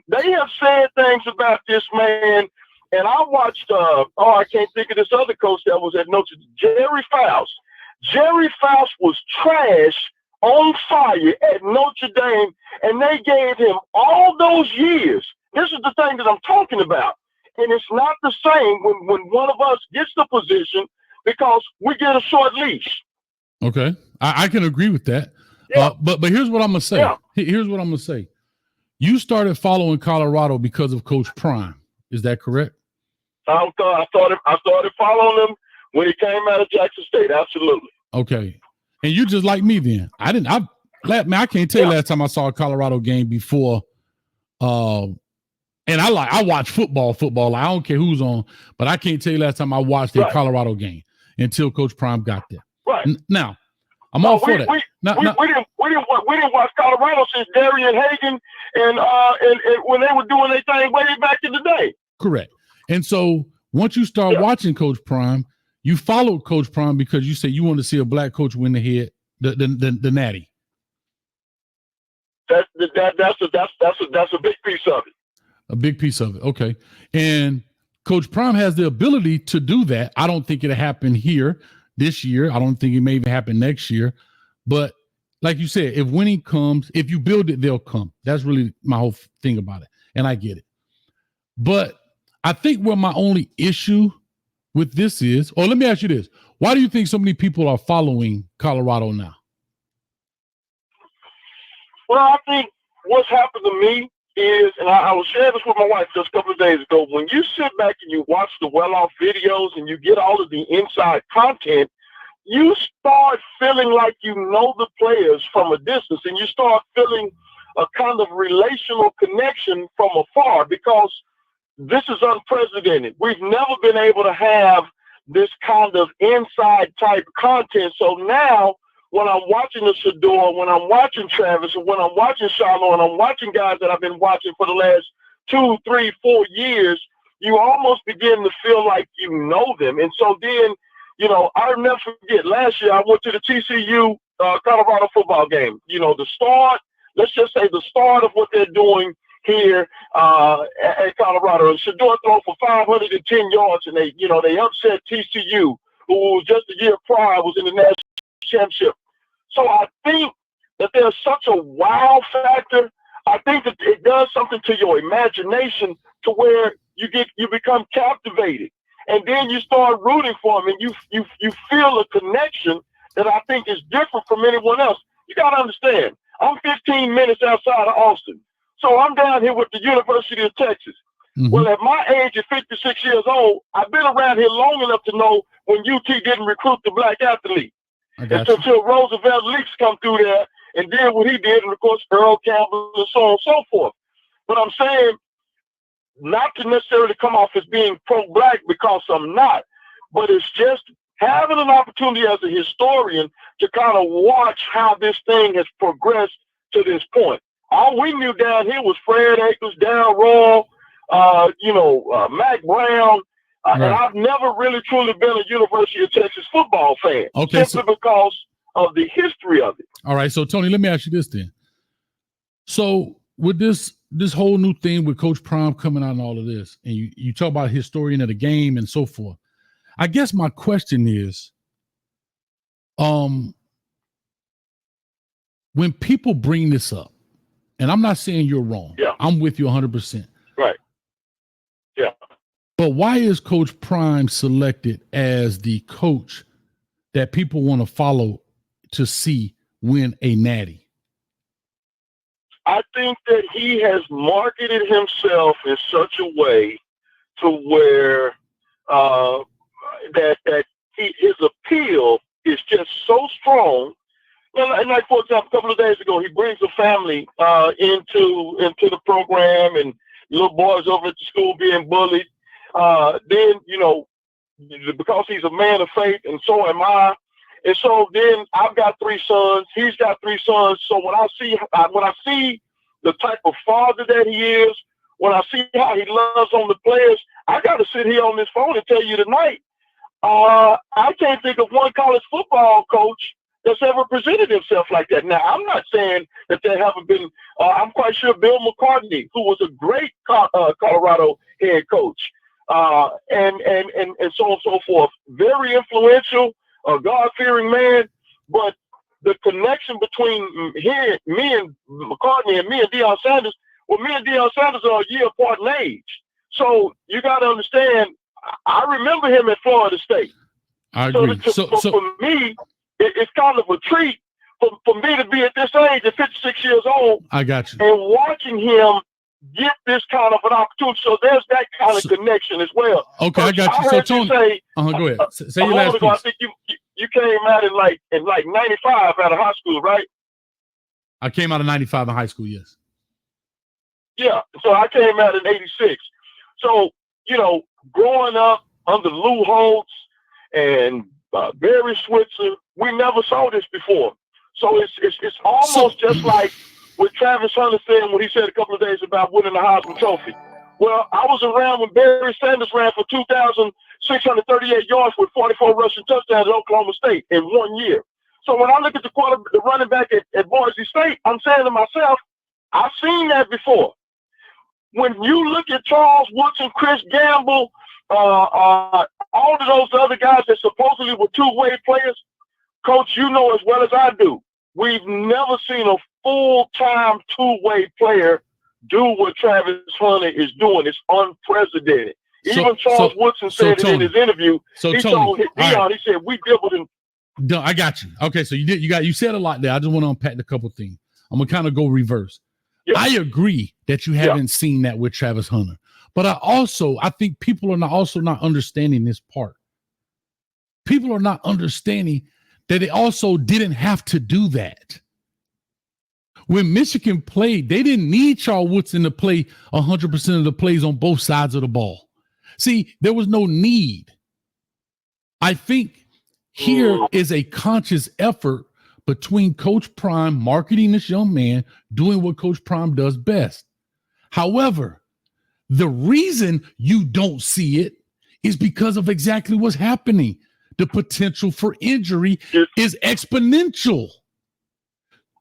they have said things about this man. And I watched, I can't think of this other coach that was at Notre Dame, Jerry Faust. Jerry Faust was trash on fire at Notre Dame, and they gave him all those years. This is the thing that I'm talking about. And it's not the same when one of us gets the position because we get a short leash. Okay. I can agree with that. Yeah. But here's what I'm going to say. Yeah. Here's what I'm going to say. You started following Colorado because of Coach Prime. Is that correct? I started following him when he came out of Jackson State. Absolutely. Okay. And you just like me then. I can't tell you last time I saw a Colorado game before. And I watch football. I don't care who's on, but I can't tell you last time I watched a Colorado game until Coach Prime got there. Right. Now, I'm all for that. We didn't watch Colorado since Darian Hagan and when they were doing their thing way back in the day. Correct. And so once you start watching Coach Prime, you followed Coach Prime because you say you want to see a black coach win the Natty. That's a big piece of it. A big piece of it. Okay. And Coach Prime has the ability to do that. I don't think it'll happen here this year. I don't think it may even happen next year. But like you said, if winning comes, if you build it, they'll come. That's really my whole thing about it. And I get it. But I think where my only issue with this is, or let me ask you this. Why do you think so many people are following Colorado now? Well, I think what's happened to me is, and I was sharing this with my wife just a couple of days ago, when you sit back and you watch the well-off videos and you get all of the inside content, you start feeling like you know the players from a distance, and you start feeling a kind of relational connection from afar because this is unprecedented. We've never been able to have this kind of inside type content. So now when I'm watching the Shador, when I'm watching Travis, and when I'm watching Shiloh, and I'm watching guys that I've been watching for the last 2, 3, 4 years, you almost begin to feel like you know them. And so then, I'll never forget, last year I went to the TCU Colorado football game. Let's just say the start of what they're doing here at Colorado. And Shador threw for 510 yards, and they upset TCU, who just a year prior was in the national championship. So I think that there's such a wow factor. I think that it does something to your imagination to where you become captivated, and then you start rooting for them, and you feel a connection that I think is different from anyone else. You got to understand, I'm 15 minutes outside of Austin. So I'm down here with the University of Texas. Mm-hmm. Well, at my age of 56 years old, I've been around here long enough to know when UT didn't recruit the black athlete. Until Roosevelt Leaks come through there and did what he did, and of course Earl Campbell and so on and so forth. But I'm saying not to necessarily come off as being pro-black because I'm not, but it's just having an opportunity as a historian to kind of watch how this thing has progressed to this point. All we knew down here was Fred Akers, Darryl Royal, Mac Brown. Right. And I've never really truly been a University of Texas football fan, simply because of the history of it. All right, so Tony, let me ask you this then. So with this whole new thing with Coach Prime coming out and all of this, and you talk about historian of the game and so forth, I guess my question is, when people bring this up, and I'm not saying you're wrong. Yeah. I'm with you 100%. Right. Yeah. But why is Coach Prime selected as the coach that people want to follow to see win a natty? I think that he has marketed himself in such a way to where that his appeal is just so strong. And like, for example, a couple of days ago, he brings a family into the program, and little boys over at the school being bullied. Then, because he's a man of faith, and so am I. And so then I've got 3 sons. He's got 3 sons. So when I see the type of father that he is, when I see how he loves on the players, I got to sit here on this phone and tell you tonight, I can't think of one college football coach that's ever presented himself like that. Now, I'm not saying that there haven't been. I'm quite sure Bill McCartney, who was a great Colorado head coach, and so on and so forth, very influential, a God-fearing man, but the connection between me and McCartney and me and Deion Sanders, well, me and Deion Sanders are a year apart in age. So you got to understand, I remember him at Florida State. I agree. So for me, it's kind of a treat for me to be at this age at 56 years old. I got you. And watching him get this kind of an opportunity. So there's that kind of connection as well. Okay, I got you. So Tony, go ahead. Say your last piece. I think you came out in like 95 out of high school, right? I came out of 95 in high school, yes. Yeah, so I came out in 86. So, growing up under Lou Holtz and Barry Switzer, we never saw this before. So it's almost just like what Travis Hunter said when he said a couple of days about winning the Heisman Trophy. Well, I was around when Barry Sanders ran for 2,638 yards with 44 rushing touchdowns at Oklahoma State in 1 year. So when I look at the running back at Boise State, I'm saying to myself, I've seen that before. When you look at Charles Woodson, Chris Gamble, all of those other guys that supposedly were two-way players, Coach, you know as well as I do, we've never seen a full-time two-way player do what Travis Hunter is doing. It's unprecedented. Even Charles Woodson said it in his interview. He told Deion, he said, we deal with him. No, I got you. Okay, so you said a lot there. I just want to unpack a couple of things. I'm gonna kind of go reverse. Yeah. I agree that you haven't seen that with Travis Hunter, but I think people are not understanding this part. People are not understanding that they also didn't have to do that. When Michigan played, they didn't need Charles Woodson to play 100% of the plays on both sides of the ball. See, there was no need. I think here is a conscious effort between Coach Prime marketing this young man, doing what Coach Prime does best. However, the reason you don't see it is because of exactly what's happening. The potential for injury is exponential.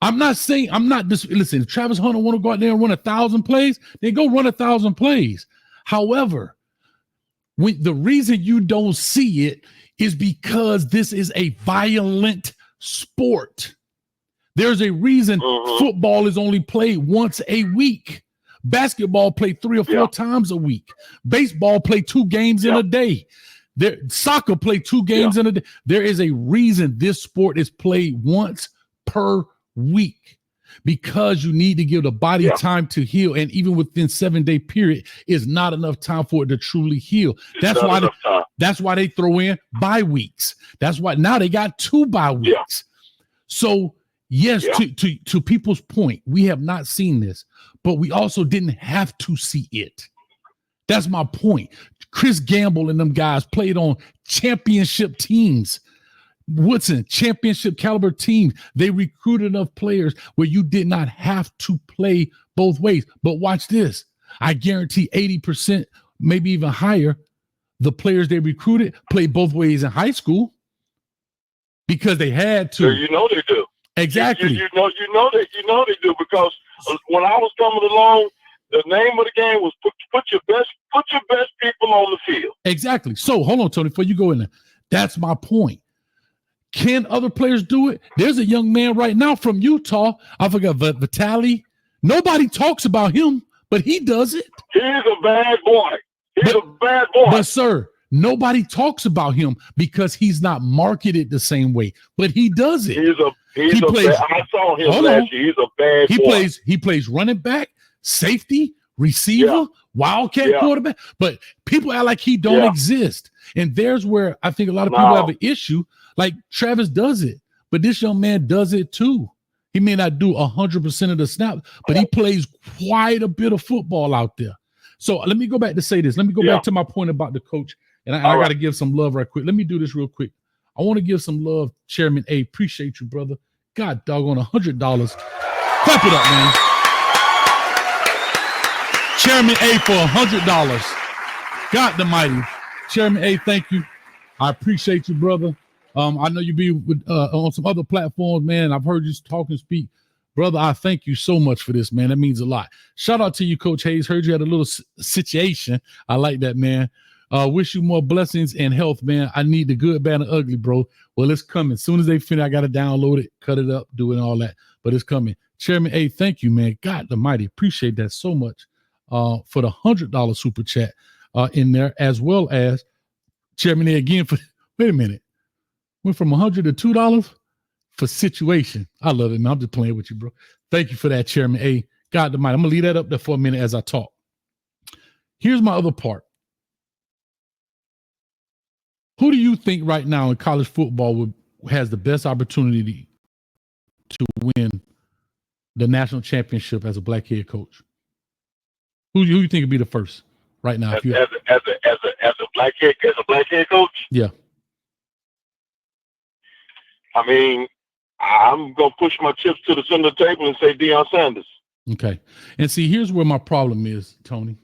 Listen, if Travis Hunter want to go out there and run 1,000 plays, then go run 1,000 plays. However, the reason you don't see it is because this is a violent sport. There's a reason football is only played once a week. Basketball played 3 or 4 times a week. Baseball played 2 games in a day. Soccer played 2 games in a day. There is a reason this sport is played once per week, because you need to give the body time to heal, and even within 7-day period is not enough time for it to truly heal. That's why they throw in bye weeks. That's why now they got 2 bye weeks. So yes, to people's point, we have not seen this, but we also didn't have to see it. That's my point. Chris Gamble and them guys played on championship teams. Woodson, championship caliber teams. They recruited enough players where you did not have to play both ways. But watch this. I guarantee 80%, maybe even higher, the players they recruited played both ways in high school because they had to. You know they do. Exactly. You know they do, because when I was coming along, the name of the game was put your best people on the field. Exactly. So hold on, Tony, before you go in there. That's my point. Can other players do it? There's a young man right now from Utah. I forgot Vitali. Nobody talks about him, but he does it. He's a bad boy. But sir, nobody talks about him because he's not marketed the same way. But he does it. I saw him last year. He's a bad boy. He plays running back, safety, receiver, wildcat quarterback. But people act like he don't exist. And there's where I think a lot of people have an issue. Like Travis does it, but this young man does it too. He may not do 100% of the snaps, but he plays quite a bit of football out there. So let me go back to say this. Let me go back to my point about the coach. And I got to give some love right quick. Let me do this real quick. I want to give some love, Chairman A. Appreciate you, brother. God doggone, $100. Clap it up, man. Chairman A for $100. God the mighty. Chairman A, thank you. I appreciate you, brother. I know you be with, on some other platforms, man. I've heard you talk and speak. Brother, I thank you so much for this, man. That means a lot. Shout out to you, Coach Hayes. Heard you had a little situation. I like that, man. Wish you more blessings and health, man. I need the good, bad, and ugly, bro. Well, it's coming. As soon as they finish, I got to download it, cut it up, do it, and all that. But it's coming. Chairman A, thank you, man. God almighty. Appreciate that so much for the $100 super chat in there, as well as Chairman A again for, wait a minute. Went from $100 to $2 for situation. I love it, man. I'm just playing with you, bro. Thank you for that, Chairman A. God almighty. I'm going to leave that up there for a minute as I talk. Here's my other part. Who do you think right now in college football has the best opportunity to win the national championship as a black head coach? Who do you think would be the first right now? As a black head coach? Yeah. I mean, I'm going to push my chips to the center of the table and say Deion Sanders. Okay. And see, here's where my problem is, Tony.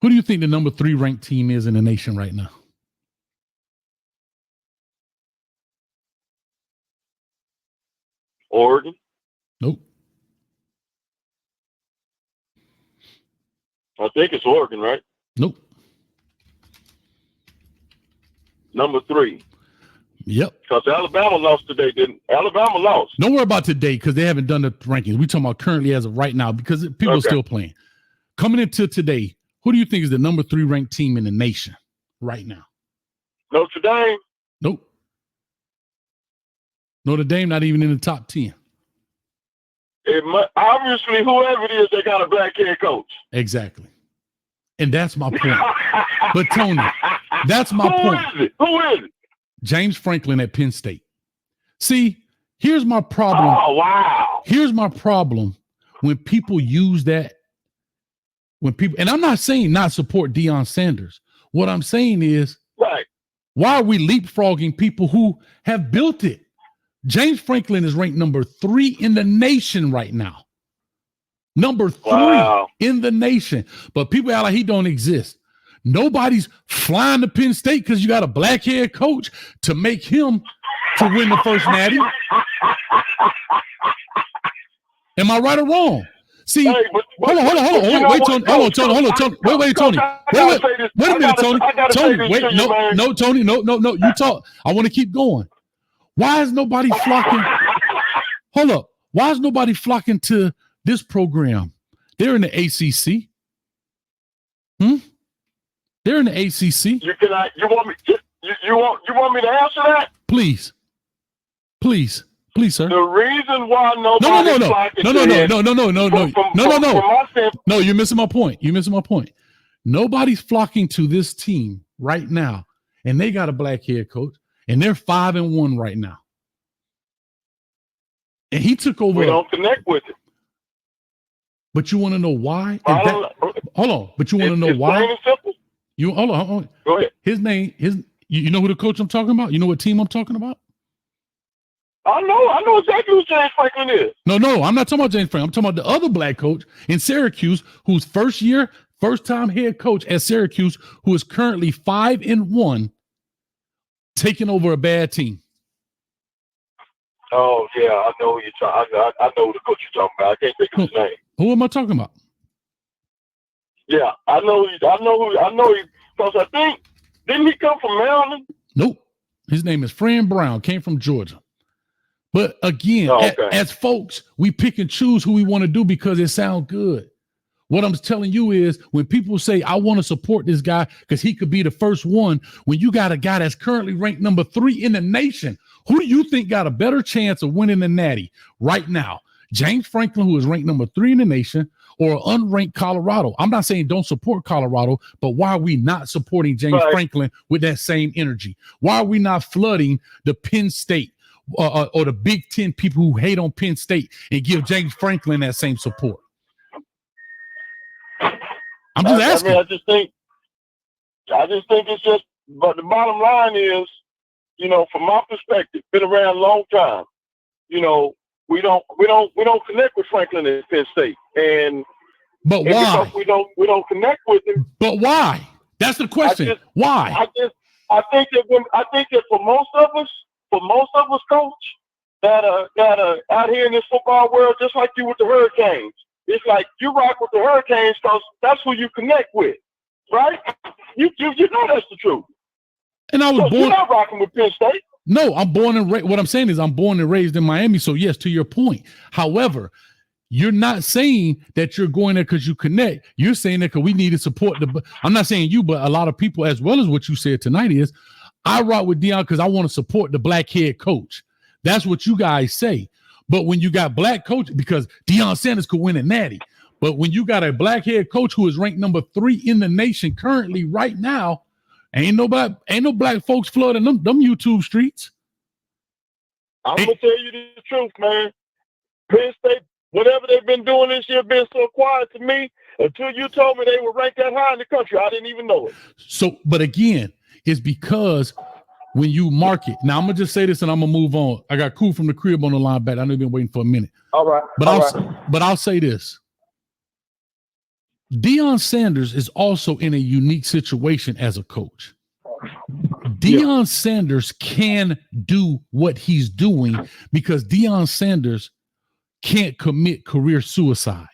Who do you think the number 3 ranked team is in the nation right now? Oregon? Nope. I think it's Oregon, right? Nope. Number 3. Yep. Because Alabama lost today, didn't Alabama lost? Don't worry about today because they haven't done the rankings. We're talking about currently as of right now because people are still playing. Coming into today, who do you think is the number 3 ranked team in the nation right now? Notre Dame? Nope. Notre Dame not even in the top 10. Obviously, whoever it is, they got a black head coach. Exactly. And that's my point. But Tony, that's my point. Who is it? James Franklin at Penn State. See, here's my problem. Oh, wow. Here's my problem when people use that. And I'm not saying not support Deion Sanders. What I'm saying is, right. Why are we leapfrogging people who have built it? James Franklin is ranked number 3 in the nation right now. Number 3 in the nation. But people act like he don't exist. Nobody's flying to Penn State because you got a black head coach to make him to win the first natty. Am I right or wrong? See, hold on. Wait, Tony. Hold on. Wait, Tony. Wait a minute, Tony. Tony, wait. No, Tony. No. You talk. I want to keep going. Why is nobody flocking? Hold up. Why is nobody flocking to this program? They're in the ACC. They're in the ACC. You want me to answer that? Please, sir. The reason why nobody No, you're missing my point. Nobody's flocking to this team right now, and they got a black head coach, and they're 5-1 right now. And he took over. We don't connect with it. But you want to know why? Hold on. But you want to know why? Plain and simple. Hold on. Go ahead. His name, you know who the coach I'm talking about? You know what team I'm talking about? I know exactly who James Franklin is. No, I'm not talking about James Franklin. I'm talking about the other black coach in Syracuse, who's first-time head coach at Syracuse, who is currently 5-1, taking over a bad team. Oh yeah, I know who you're talking. I know the coach you're talking about. I can't think of his name. Who am I talking about? Yeah, I know. Because I think didn't he come from Maryland? Nope. His name is Fran Brown. Came from Georgia. But again, as folks, we pick and choose who we want to do because it sounds good. What I'm telling you is when people say, I want to support this guy because he could be the first one, when you got a guy that's currently ranked number 3 in the nation, who do you think got a better chance of winning the natty right now? James Franklin, who is ranked number 3 in the nation, or unranked Colorado? I'm not saying don't support Colorado, but why are we not supporting James Franklin with that same energy? Why are we not flooding the Penn State or the Big Ten people who hate on Penn State and give James Franklin that same support? I'm just asking. I just think it's just. But the bottom line is, from my perspective, been around a long time. We don't connect with Franklin at Penn State, but why? Because we don't connect with him. But why? That's the question. Why? I think that for most of us, coach, that are out here in this football world, just like you with the Hurricanes. It's like you rock with the Hurricanes because that's who you connect with, right? You know that's the truth. And I was born. You're not rocking with Penn State. No, I'm born and raised. What I'm saying is I'm born and raised in Miami. So yes, to your point. However, you're not saying that you're going there because you connect. You're saying that because we need to support I'm not saying you, but a lot of people, as well as what you said tonight, is I rock with Deion because I want to support the black head coach. That's what you guys say. But when you got black coach, because Deion Sanders could win a natty. But when you got a black head coach who is ranked number 3 in the nation currently right now, ain't no black folks flooding them YouTube streets. I'm gonna tell you the truth, man. Penn State, whatever they've been doing this year, been so quiet to me until you told me they were ranked that high in the country. I didn't even know it. So, but again, it's because when you market. Now I'm gonna just say this and I'm gonna move on. I got Cool from the crib on the line back. I know you've been waiting for a minute. All right. But I'll say this. Deion Sanders is also in a unique situation as a coach. Deion Sanders can do what he's doing because Deion Sanders can't commit career suicide.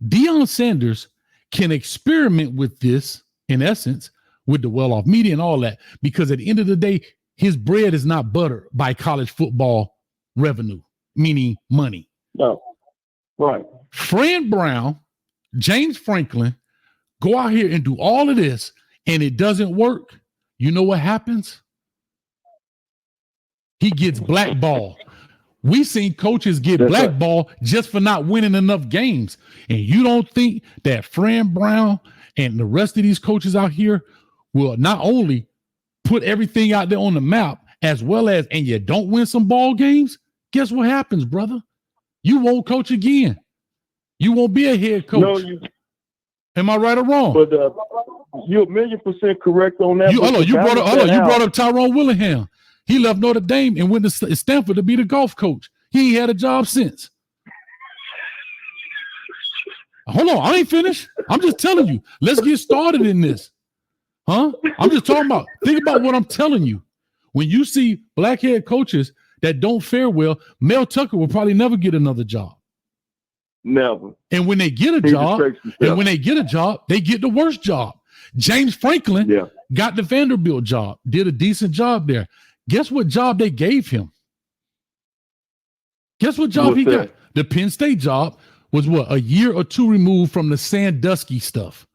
Deion Sanders can experiment with this, in essence, with the well-off media and all that, because at the end of the day, his bread is not buttered by college football revenue, meaning money. No. Right. Fran Brown, James Franklin, go out here and do all of this, and it doesn't work. You know what happens? He gets blackballed. We seen coaches get blackballed just for not winning enough games. And you don't think that Fran Brown and the rest of these coaches out here will not only put everything out there on the map, as well as, and you don't win some ball games, guess what happens, brother? You won't coach again. You won't be a head coach. No, am I right or wrong? But you're 1,000,000% correct on that. You brought up Tyrone Willingham. He left Notre Dame and went to Stanford to be the golf coach. He ain't had a job since. Hold on, I ain't finished. I'm just telling you. Let's get started in this. Huh? I'm just talking about, think about what I'm telling you. When you see black head coaches that don't fare well, Mel Tucker will probably never get another job. Never. And when they get a job, they get the worst job. James Franklin got the Vanderbilt job, did a decent job there. Guess what job they gave him? Guess what job he got? The Penn State job was what, a year or two removed from the Sandusky stuff.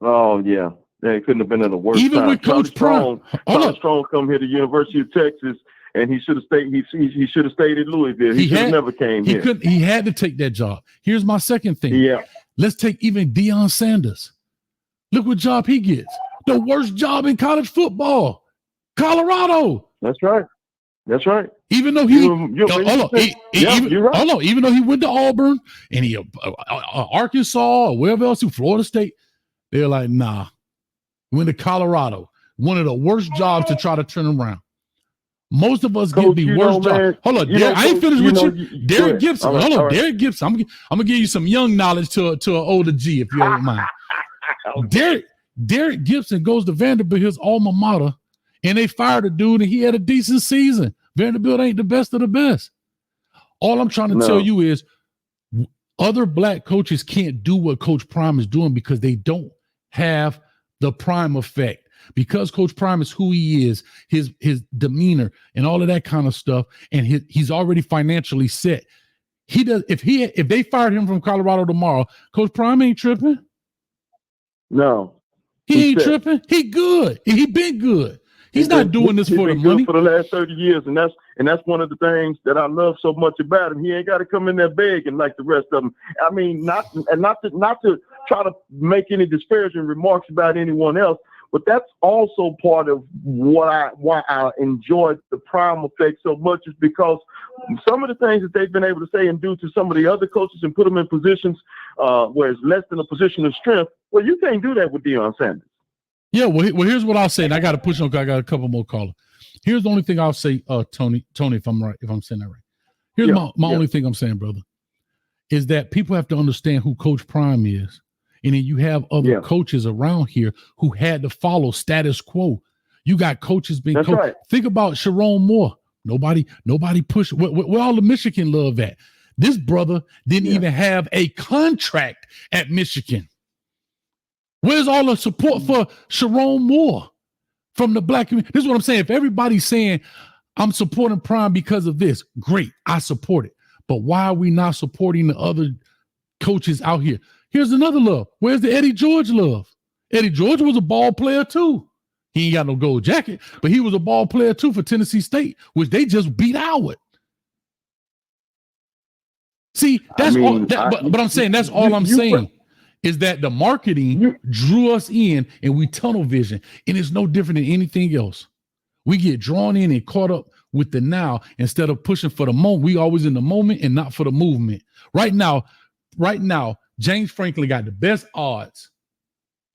Oh, yeah. It couldn't have been in the worst even time. With Coach Prime. Charlie Strong come here to University of Texas, and he should have stayed. He should have stayed in Louisville. He should have never came here. He had to take that job. Here's my second thing. Yeah. Let's take even Deion Sanders. Look what job he gets. The worst job in college football. Colorado. That's right. That's right. Even though even though he went to Auburn and he Arkansas or wherever else, Florida State, they're like, nah. Went to Colorado. One of the worst jobs to try to turn around. Most of us get the worst job. Hold on, I ain't finished with you. Derek Gibson. Hold on, Derek Gibson. I'm gonna give you some young knowledge to an older G, if you don't mind. Derek Gibson goes to Vanderbilt, his alma mater, and they fired a dude, and he had a decent season. Vanderbilt ain't the best of the best. All I'm trying to tell you is other black coaches can't do what Coach Prime is doing because they don't have the Prime effect. Because Coach Prime is who he is, his demeanor and all of that kind of stuff, and he's already financially set. He does. If they fired him from Colorado tomorrow, Coach Prime ain't tripping. No, he ain't tripping. He good. He been good. He's not doing this for the money. For the last 30 years, and that's one of the things that I love so much about him. He ain't got to come in there begging like the rest of them. I mean, not to try to make any disparaging remarks about anyone else, but that's also part of why I enjoyed the Prime effect so much, is because some of the things that they've been able to say and do to some of the other coaches and put them in positions where it's less than a position of strength. Well, you can't do that with Deion Sanders. Yeah, well, here's what I'll say, and I got to push on because I got a couple more callers. Here's the only thing I'll say, Tony, if I'm right, if I'm saying that right. Here's my only thing I'm saying, brother, is that people have to understand who Coach Prime is And then you have other coaches around here who had to follow status quo. You got coaches being coached. Right. Think about Sharon Moore. Nobody pushed. Where all the Michigan love at? This brother didn't even have a contract at Michigan. Where's all the support for Sharon Moore from the black community? This is what I'm saying. If everybody's saying, I'm supporting Prime because of this, great, I support it. But why are we not supporting the other coaches out here? Here's another love. Where's the Eddie George love? Eddie George was a ball player too. He ain't got no gold jacket, but he was a ball player too for Tennessee State, which they just beat Howard. See, that's but I'm saying that's all I'm saying is that the marketing drew us in and we tunnel vision, and it's no different than anything else. We get drawn in and caught up with the now instead of pushing for the moment. We always in the moment and not for the movement. Right now, James Franklin got the best odds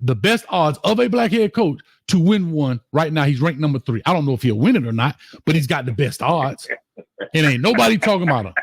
of a black head coach to win one. Right now, he's ranked number 3. I don't know if he'll win it or not, but he's got the best odds. And ain't nobody talking about him.